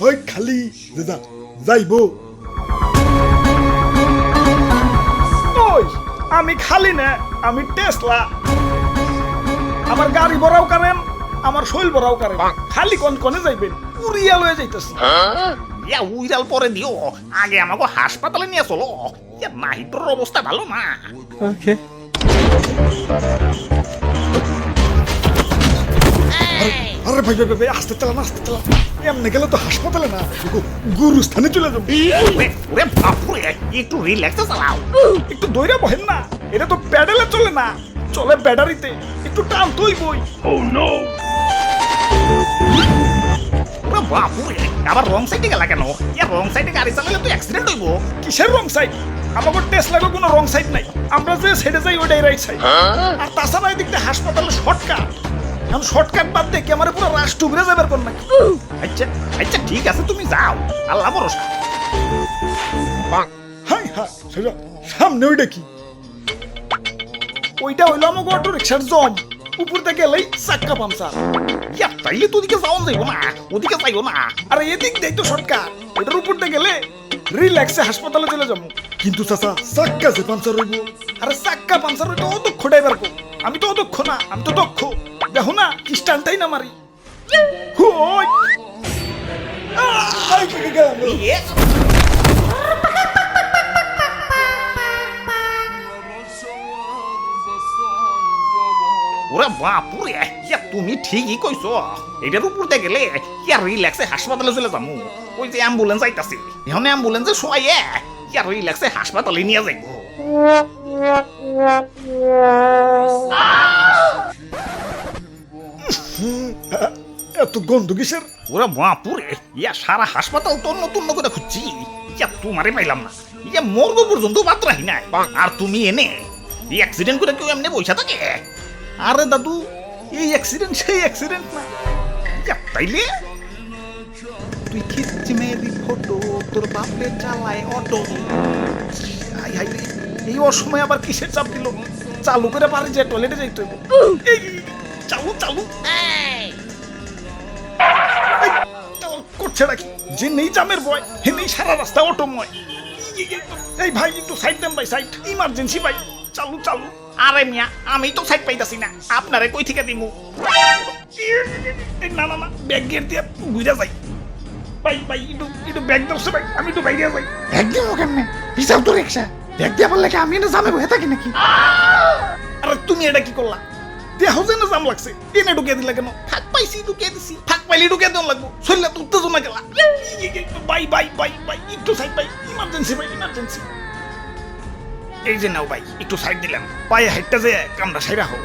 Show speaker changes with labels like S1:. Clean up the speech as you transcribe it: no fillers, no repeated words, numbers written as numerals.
S1: ওই খালি দাদা যাইবো।
S2: ওই আমি খালি না, আমি টেসলা। আমার গাড়ি ভরাও কারেন, আমার শৈল ভরাও কারেন। খালি কোন কোনে যাইবেন? উড়িয়া লয়ে যাইতাছি।
S3: ইয়া উইরাল পরে দিও, আগে আমাকে হাসপাতালে নিয়ে চলো। ইয়া নাহিদর অবস্থা ভালো না।
S4: ওকে।
S1: আরে ভাই ভাই ভাই আস্তে চালান আস্তে চালান, এমনি গেলে তো হাসপাতালে না গুরুস্থানে চলে যাবো।
S3: ওরে বাপুরে, একটু রিল্যাক্সে চালাও।
S2: একটু দইরা বহেন না, এটা তো প্যাডেলে চলে না, চলে ব্যাটারিতে। একটু টান তুই বই।
S3: ওরে বাপুরে, আবার রং সাইডে গেলা কেন? ইয়া রং সাইডে গাড়ি চালালে তো অ্যাক্সিডেন্ট হইব।
S2: কিসের রং সাইড? আমাকে টেসলাকে কোনো রং সাইড নাই, আমরা যে সাইডে যাই ওইটাই রাইট সাইড। আর তাছাড়া এদিক দিয়ে হাসপাতালে শর্টকাট। এখন শর্টকাট বাদ দিয়ে ক্যামেরা পুরো রাষ্ট্র ঘুরে যাবার কোন নাকি?
S3: আচ্ছা আচ্ছা ঠিক আছে, তুমি যাও, আল্লাহ ভরসা।
S1: হাই হ্যাঁ সেটা সামনে ওইটা কি?
S2: ওইটা হইলো আমাকে অটো রিক্সার জম। উপর থেকে এলেই চাক্কা পামচার।
S3: ইয়া তাইলে তো ওদিকে যাওয়া যাইব না, ওদিকে যাইব না।
S2: আর এদিক দিয়ে তো শর্টকাট, ওইটার উপর দিয়ে গেলে রিল্যাক্সে হাসপাতালে চলে যাবো।
S1: কিন্তু চাচা চাক্কা যে পাঞ্চার হইব।
S2: আরে চাক্কা পামচার ওইটা অদক্ষ ড্রাইভার কো। আমি তো অদক্ষ না, আমি তো দক্ষ। দেখো না কি স্টানটাই না মারি। ওই
S1: আই কে গেলাম রে।
S3: ইয়ে, ওরে বাপুরে, ইয়া তুমি ঠিকই কইছো। এটার উপর দিয়ে গেলে ইয়া রিল্যাক্সে হাসপাতালে চলে যাবো। ওই যে অ্যাম্বুলেন্স আইতাছে, এখন অ্যাম্বুলেন্সে শোয়াইয়ে ইয়া রিল্যাক্সে হাসপাতালে নিয়ে যাইব।
S1: এত গন্ধ কিসের?
S3: ওরে বাপুরে, ইয়া সারা হাসপাতাল তন্ন তন্ন করে খুঁজছি, ইয়া তোমারে পাইলাম না। ইয়া মর্গ পর্যন্ত বাদ রাখি নাই। আর তুমি এনে এই অ্যাক্সিডেন্ট করে কেউ এমনি বইসা থাকে?
S2: আরে দাদু, এই অ্যাক্সিডেন্ট সেই অ্যাক্সিডেন্ট না।
S3: ইয়া তাইলে তুই খিচ্ছি মেয়েদি ফটো, তোর বাপে চালায় অটো।
S2: হাই হাই রে, এই অসময় আবার কিসের চাপ দিল? চালু করে পারি যে টয়লেটে যাইতে হইব। এই, চালু চালু। এই, চালু করছে নাকি? যে নেই জামের বয়, হে নেই সারা রাস্তা অটোময়। এই ভাই একটু সাইড দেন ভাই, সাইড ইমার্জেন্সি ভাই। চালু চালু।
S3: আরে মিয়া, আমি তো সাইড পাইতাছি না, আপনারে কই থেকে দিমু?
S2: এই না না না, ব্যাগ গিয়ে দিয়ে ঘুরে যাই। ভাই ভাই একটু একটু ব্যাগ দরছে ভাই, আমি একটু বাইরে যাই।
S4: ব্যাগ দিব কেমনে? হিসাব তো রিক্সা। ব্যাগ দিয়ে বললে কি আমি না জামে বসে থাকি নাকি?
S2: আরে তুমি এটা কি করলা? দেহ যেন জাম লাগছে, এনে ঢুকে দিলা কেন?
S3: ফাঁক পাইছি ঢুকে দিছি।
S2: ফাঁক পাইলে ঢুকে দেন লাগবো, শরীরে তো উত্তেজনা গেলা। বাই বাই বাই বাই, একটু সাইড বাই, ইমার্জেন্সি ভাই ইমার্জেন্সি। এই যে নাও ভাই, একটু সাইড দিলাম। পায়ে হাইটটা যে কামড়া সাইরা হোক।